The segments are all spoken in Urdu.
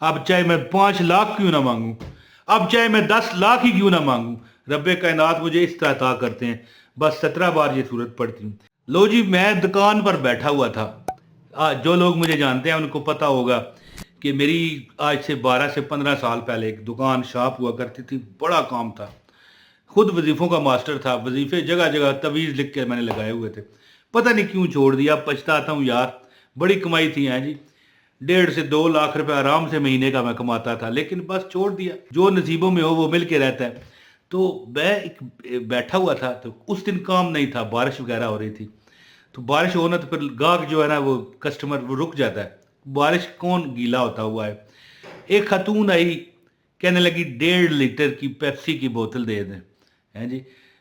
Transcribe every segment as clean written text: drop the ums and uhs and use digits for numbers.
اب چاہے میں 5 لاکھ کیوں نہ مانگوں، اب چاہے میں 10 لاکھ ہی کیوں نہ مانگوں، رب کائنات مجھے اس طرح عطا کرتے ہیں۔ بس 17 بار یہ صورت پڑھتی ہوں۔ لو جی، میں دکان پر بیٹھا ہوا تھا۔ جو لوگ مجھے جانتے ہیں ان کو پتا ہوگا کہ میری آج سے 12 سے 15 سال پہلے ایک دکان شاپ ہوا کرتی تھی، بڑا کام تھا۔ خود وظیفوں کا ماسٹر تھا، وظیفے جگہ جگہ تویز لکھ کے میں نے لگائے ہوئے تھے، پتہ نہیں کیوں چھوڑ دیا، پچھتاتا ہوں یار، بڑی کمائی تھی جی، 1.5 سے 2 لاکھ روپے آرام سے مہینے کا میں کماتا تھا، لیکن بس چھوڑ دیا، جو نصیبوں میں ہو وہ مل کے رہتا ہے۔ تو میں ایک بیٹھا ہوا تھا، تو اس دن کام نہیں تھا، بارش وغیرہ ہو رہی تھی، تو بارش ہونا تو پھر گاہک جو ہے نا وہ کسٹمر وہ رک جاتا ہے، بارش کون گیلا ہوتا ہوا ہے۔ ایک خاتون آئی، کہنے لگی 1.5 لیٹر کی پیپسی کی بوتل دے دیں، ہیں جی،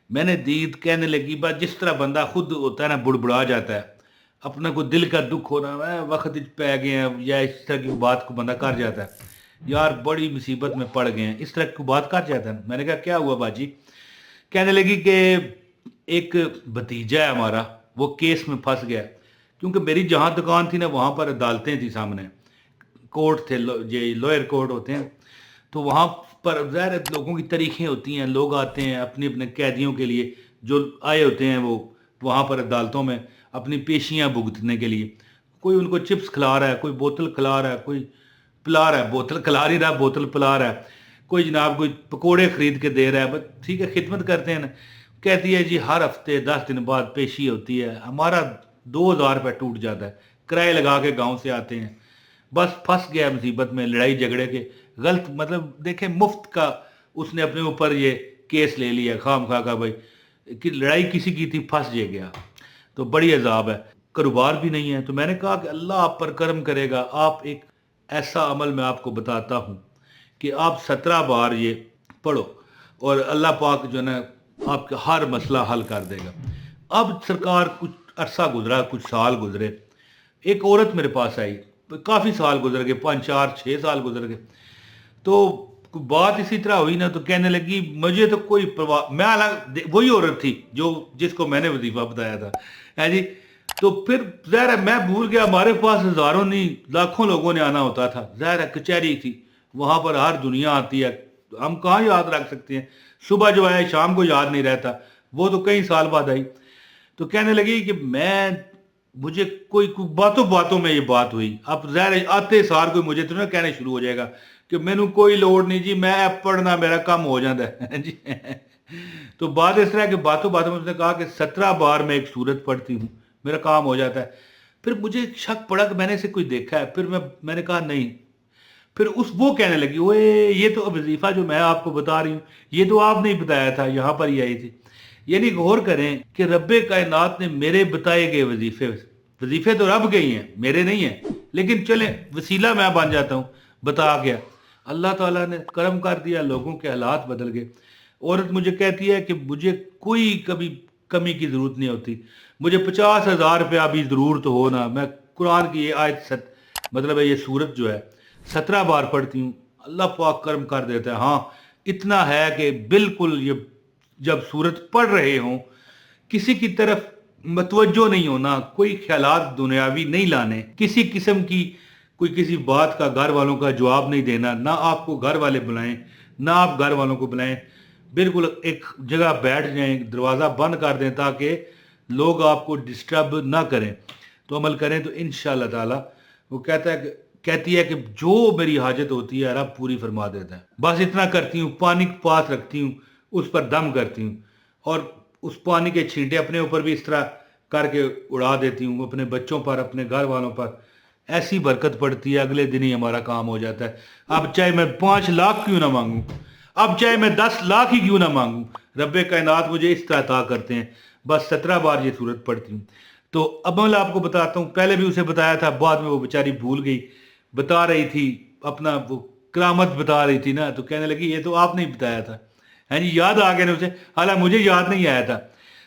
میں نے دی تو کہنے لگی، بس جس طرح بندہ خود ہوتا ہے نا بڑبڑا جاتا ہے، اپنا کوئی دل کا دکھ ہونا ہے وقت پہ گئے ہیں یا اس طرح کی بات کو بندہ کر جاتا ہے، یار بڑی مصیبت میں پڑ گئے ہیں، اس طرح کی بات کر جاتا ہے۔ میں نے کہا کیا ہوا باجی؟ کہنے لگی کہ ایک بھتیجا ہے ہمارا، وہ کیس میں پھنس گیا، کیونکہ میری جہاں دکان تھی نا وہاں پر عدالتیں تھی سامنے، کورٹ تھے، یہ لوئر کورٹ ہوتے ہیں، تو وہاں پر ظاہر ہے لوگوں کی تاریخیں ہوتی ہیں، لوگ آتے ہیں اپنے اپنے قیدیوں کے لیے، جو آئے ہوتے ہیں وہ وہاں پر عدالتوں میں اپنی پیشیاں بھگتنے کے لیے، کوئی ان کو چپس کھلا رہا ہے، کوئی بوتل کھلا رہا ہے، کوئی پلا رہا ہے، بوتل کھلا نہیں رہا، بوتل پلا رہا ہے، کوئی جناب کوئی پکوڑے خرید کے دے رہا ہے، بس ٹھیک ہے خدمت کرتے ہیں نا۔ کہتی ہے جی ہر ہفتے 10 دن بعد پیشی ہوتی ہے، ہمارا 2,000 روپے ٹوٹ جاتا ہے، کرائے لگا کے گاؤں سے آتے ہیں، بس پھنس گیا مصیبت میں، لڑائی جھگڑے کے غلط مطلب دیکھیں مفت کا اس نے اپنے اوپر یہ کیس لے لیا خام خواہ کا، بھائی کہ لڑائی کسی کی تھی، پھنس جے گیا، تو بڑی عذاب ہے، کاروبار بھی نہیں ہے۔ تو میں نے کہا کہ اللہ آپ پر کرم کرے گا، آپ ایک ایسا عمل میں آپ کو بتاتا ہوں کہ آپ 17 بار یہ پڑھو اور اللہ پاک جو ہے نا آپ کا ہر مسئلہ حل کر دے گا۔ اب سرکار کچھ عرصہ گزرا، کچھ سال گزرے، ایک عورت میرے پاس آئی، کافی سال گزر گئے، 5 4 6 سال گزر گئے، تو بات اسی طرح ہوئی نا، تو کہنے لگی مجھے تو کوئی پرواہ، میں وہی عورت تھی جو جس کو میں نے وظیفہ بتایا تھا، ہے جی، تو پھر ظاہر ہے میں بھول گیا، ہمارے پاس ہزاروں نہیں لاکھوں لوگوں نے آنا ہوتا تھا، ظاہر ہے کچہری تھی، وہاں پر ہر دنیا آتی ہے، ہم کہاں یاد رکھ سکتے ہیں، صبح جو آئے شام کو یاد نہیں رہتا، وہ تو کئی سال بعد آئی۔ تو کہنے لگی کہ مجھے کوئی باتوں باتوں میں یہ بات ہوئی، اب ظاہر ہے آتے سار کوئی مجھے تو نہ کہنے شروع ہو جائے گا کہ مینوں کوئی لوڑ نہیں جی، میں پڑھنا میرا کم ہو جاتا ہے جی۔ تو بات اس طرح کہ باتوں باتوں میں اس نے کہا کہ 17 بار میں ایک سورت پڑھتی ہوں، میرا کام ہو جاتا ہے۔ پھر مجھے شک پڑا کہ میں نے اسے کوئی دیکھا ہے، پھر میں نے کہا نہیں، پھر وہ کہنے لگی اوے یہ تو وظیفہ جو میں آپ کو بتا رہی ہوں یہ تو آپ نہیں بتایا تھا، یہاں پر ہی آئی تھی۔ یعنی غور کریں کہ رب کائنات نے میرے بتائے گئے وظیفے تو رب کے ہی ہیں، میرے نہیں ہیں، لیکن چلیں وسیلہ میں بن جاتا ہوں، بتا گیا، اللہ تعالیٰ نے کرم کر دیا، لوگوں کے حالات بدل گئے۔ عورت مجھے کہتی ہے کہ مجھے کوئی کبھی کمی کی ضرورت نہیں ہوتی، مجھے 50,000 روپیہ ابھی ضرورت ہو نا، میں قرآن کی یہ آیت مطلب ہے یہ سورت جو ہے 17 بار پڑھتی ہوں، اللہ پاک کرم کر دیتا ہے۔ ہاں اتنا ہے کہ بالکل یہ جب سورت پڑھ رہے ہوں کسی کی طرف متوجہ نہیں ہونا، کوئی خیالات دنیاوی نہیں لانے، کسی قسم کی کوئی کسی بات کا گھر والوں کا جواب نہیں دینا، نہ آپ کو گھر والے بلائیں نہ آپ گھر والوں کو بلائیں، بالکل ایک جگہ بیٹھ جائیں، دروازہ بند کر دیں تاکہ لوگ آپ کو ڈسٹرب نہ کریں، تو عمل کریں تو انشاءاللہ تعالی وہ کہتی ہے کہ جو میری حاجت ہوتی ہے رب پوری فرما دیتا ہے۔ بس اتنا کرتی ہوں، پانی پاس رکھتی ہوں، اس پر دم کرتی ہوں، اور اس پانی کے چھینٹے اپنے اوپر بھی اس طرح کر کے اڑا دیتی ہوں، اپنے بچوں پر، اپنے گھر والوں پر، ایسی برکت پڑتی ہے، اگلے دن ہی ہمارا کام ہو جاتا ہے۔ اب چاہے میں 5 لاکھ کیوں نہ مانگوں، اب چاہے میں 10 لاکھ ہی کیوں نہ مانگوں، رب کائنات مجھے اس طرح عطا کرتے ہیں۔ بس 17 بار یہ صورت پڑھتی ہوں۔ تو اب میں آپ کو بتاتا ہوں، پہلے بھی اسے بتایا تھا، بعد میں وہ بیچاری بھول گئی، بتا رہی تھی اپنا وہ کرامت بتا رہی تھی نا، تو کہنے لگی یہ تو آپ نے بتایا تھا، ہے جی، یاد آ گیا نا اسے، حالانکہ مجھے یاد نہیں آیا تھا۔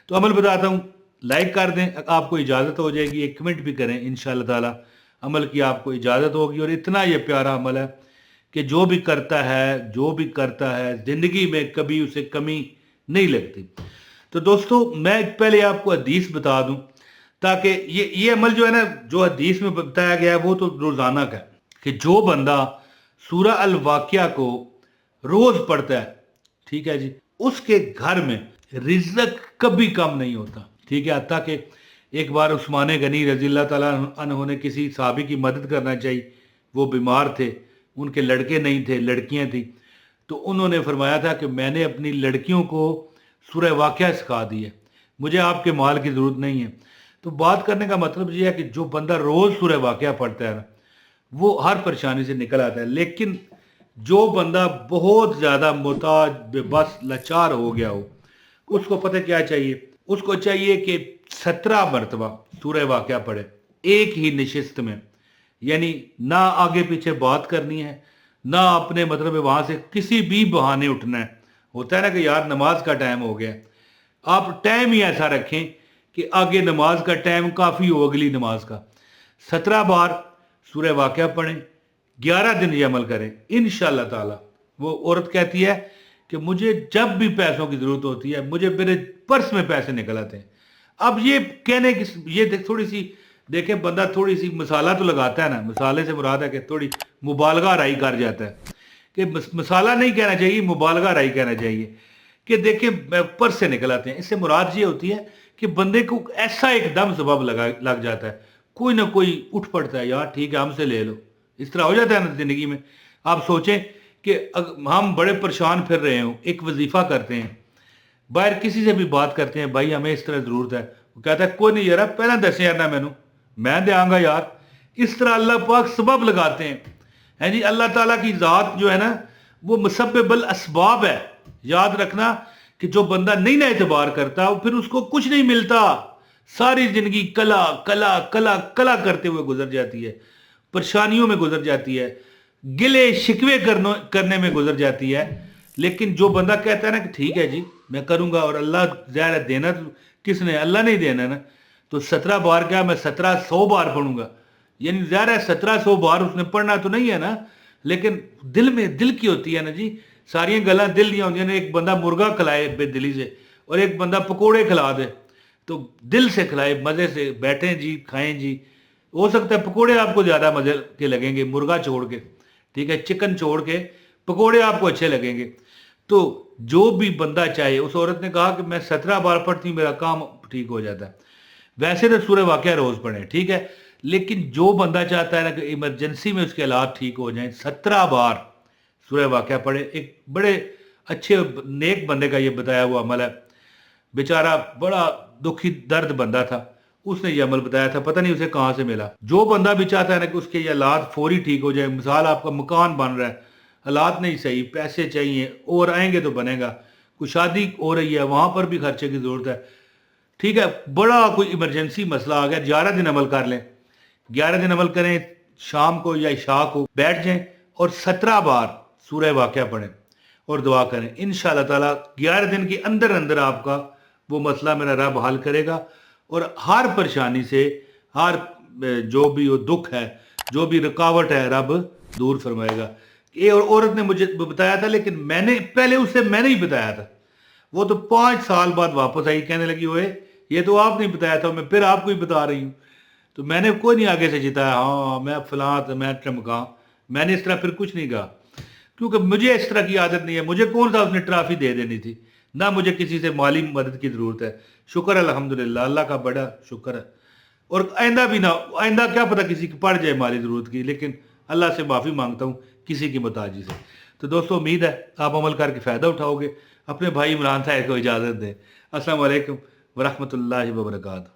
تو عمل بتاتا ہوں، لائک کر دیں، آپ کو اجازت ہو جائے گی، ایک کمنٹ بھی کریں، انشاءاللہ تعالی عمل کی آپ کو اجازت ہوگی۔ اور اتنا یہ پیارا عمل ہے کہ جو بھی کرتا ہے زندگی میں کبھی اسے کمی نہیں لگتی۔ تو دوستو میں پہلے آپ کو حدیث بتا دوں تاکہ یہ عمل جو ہے نا، جو حدیث میں بتایا گیا ہے وہ تو روزانہ کا ہے، کہ جو بندہ سورہ الواقعہ کو روز پڑھتا ہے، ٹھیک ہے جی، اس کے گھر میں رزق کبھی کم نہیں ہوتا، ٹھیک ہے۔ حتیٰ کہ ایک بار عثمان غنی رضی اللہ تعالیٰ عنہ نے کسی صحابی کی مدد کرنا چاہیے، وہ بیمار تھے، ان کے لڑکے نہیں تھے، لڑکیاں تھیں، تو انہوں نے فرمایا تھا کہ میں نے اپنی لڑکیوں کو سورہ واقعہ سکھا دی ہے، مجھے آپ کے مال کی ضرورت نہیں ہے۔ تو بات کرنے کا مطلب یہ ہے کہ جو بندہ روز سورہ واقعہ پڑھتا ہے نا، وہ ہر پریشانی سے نکل آتا ہے۔ لیکن جو بندہ بہت زیادہ محتاج، بے بس، لاچار ہو گیا ہو، اس کو پتہ کیا چاہیے؟ اس کو چاہیے کہ 17 مرتبہ سورہ واقعہ پڑھے ایک ہی نشست میں، یعنی نہ آگے پیچھے بات کرنی ہے، نہ اپنے مطلب وہاں سے کسی بھی بہانے اٹھنا ہے۔ ہوتا ہے نا کہ یار نماز کا ٹائم ہو گیا، آپ ٹائم ہی ایسا رکھیں کہ آگے نماز کا ٹائم کافی ہو اگلی نماز کا۔ 17 بار سورہ واقعہ پڑھیں، 11 دن یہ عمل کریں، انشاءاللہ تعالی۔ وہ عورت کہتی ہے کہ مجھے جب بھی پیسوں کی ضرورت ہوتی ہے، مجھے میرے پرس میں پیسے نکل آتے ہیں۔ اب یہ کہنے کی یہ تھوڑی سی دیکھیں، بندہ تھوڑی سی مسالہ تو لگاتا ہے نا، مسالے سے مراد ہے کہ تھوڑی مبالغہ رائی کر جاتا ہے، کہ مسالہ نہیں کہنا چاہیے، مبالغہ رائی کہنا چاہیے، کہ دیکھیں پرس سے نکل آتے ہیں۔ اس سے مراد یہ ہوتی ہے کہ بندے کو ایسا ایک دم سبب لگ جاتا ہے، کوئی نہ کوئی اٹھ پڑتا ہے، یار ٹھیک ہے ہم سے لے لو۔ اس طرح ہو جاتا ہے نا زندگی میں۔ آپ سوچیں کہ ہم بڑے پریشان پھر رہے ہوں، ایک وظیفہ کرتے ہیں، باہر کسی سے بھی بات کرتے ہیں، بھائی ہمیں اس طرح ضرورت ہے، وہ کہتا ہے کوئی نہیں یار پہلے دسیں یار، نہ میں دے آؤں گا یار۔ اس طرح اللہ پاک سبب لگاتے ہیں جی۔ اللہ تعالیٰ کی ذات جو ہے نا، وہ مسبب الاسباب ہے۔ یاد رکھنا کہ جو بندہ نہیں نہ اعتبار کرتا، پھر اس کو کچھ نہیں ملتا، ساری زندگی کلا کلا کلا کلا کرتے ہوئے گزر جاتی ہے، پریشانیوں میں گزر جاتی ہے، گلے شکوے کرنے میں گزر جاتی ہے۔ لیکن جو بندہ کہتا ہے نا کہ ٹھیک ہے جی میں کروں گا، اور اللہ ظاہر ہے دینا کس نے؟ اللہ نہیں دینا نا، تو 17 بار کیا میں 1700 بار پڑھوں گا، یعنی ظاہر ہے 1700 بار اس نے پڑھنا تو نہیں ہے نا، لیکن دل میں دل کی ہوتی ہے نا جی، ساری گلاں دل دیا ہوتی ہیں۔ ایک بندہ مرغا کھلائے بے دلی سے، اور ایک بندہ پکوڑے کھلا دے، تو دل سے کھلائے، مزے سے بیٹھیں جی، کھائیں جی۔ ہو سکتا ہے پکوڑے آپ کو زیادہ مزے کے لگیں گے مرغا چھوڑ کے، ٹھیک ہے، چکن چھوڑ کے پکوڑے آپ کو اچھے لگیں گے۔ تو جو بھی بندہ چاہے، اس عورت نے کہا کہ میں 17 بار پڑھتی ہوں میرا کام ٹھیک ہو جاتا ہے۔ ویسے تو سورہ واقعہ روز پڑھیں، ٹھیک ہے، لیکن جو بندہ چاہتا ہے نا کہ ایمرجنسی میں اس کے حالات ٹھیک ہو جائیں، 17 بار سورہ واقعہ پڑھے۔ ایک بڑے اچھے نیک بندے کا یہ بتایا ہوا عمل ہے، بیچارہ بڑا دکھی درد بندہ تھا، اس نے یہ عمل بتایا تھا، پتہ نہیں اسے کہاں سے ملا۔ جو بندہ بھی چاہتا ہے نا کہ اس کے یہ حالات فوری ٹھیک ہو جائیں، مثال آپ کا مکان بن رہا ہے، حالات نہیں صحیح، پیسے چاہیے اور آئیں گے تو بنے گا، کوئی شادی ہو رہی ہے وہاں پر بھی خرچے کی ضرورت ہے، ٹھیک ہے، بڑا کوئی ایمرجنسی مسئلہ آ گیا، 11 دن عمل کر لیں، 11 دن عمل کریں، شام کو یا عشاء کو بیٹھ جائیں اور 17 بار سورہ واقعہ پڑھیں اور دعا کریں، انشاءاللہ تعالیٰ 11 دن کے اندر اندر آپ کا وہ مسئلہ میرا رب حل کرے گا، اور ہر پریشانی سے، ہر جو بھی وہ دکھ ہے، جو بھی رکاوٹ ہے، رب دور فرمائے گا۔ یہ عورت نے مجھے بتایا تھا، لیکن میں نے پہلے اس سے میں نہیں بتایا تھا، وہ تو 5 سال بعد واپس آئی، کہنے لگی ہوئے یہ تو آپ نہیں بتایا تھا، میں پھر آپ کو ہی بتا رہی ہوں۔ تو میں نے کوئی نہیں آگے سے جتایا، ہاں میں فلاں میں ٹمکا، میں نے اس طرح پھر کچھ نہیں کہا، کیونکہ مجھے اس طرح کی عادت نہیں ہے۔ مجھے کون سا اس نے ٹرافی دے دینی تھی، نہ مجھے کسی سے مالی مدد کی ضرورت ہے، شکر الحمدللہ، اللہ کا بڑا شکر ہے۔ اور آئندہ بھی نہ، آئندہ کیا پتہ کسی کی پڑ جائے مالی ضرورت کی، لیکن اللہ سے معافی مانگتا ہوں کسی کی محتاجی سے۔ تو دوستو امید ہے آپ عمل کر کے فائدہ اٹھاؤ گے۔ اپنے بھائی عمران صاحب کو اجازت دیں۔ السلام علیکم ورحمۃ اللہ وبرکاتہ۔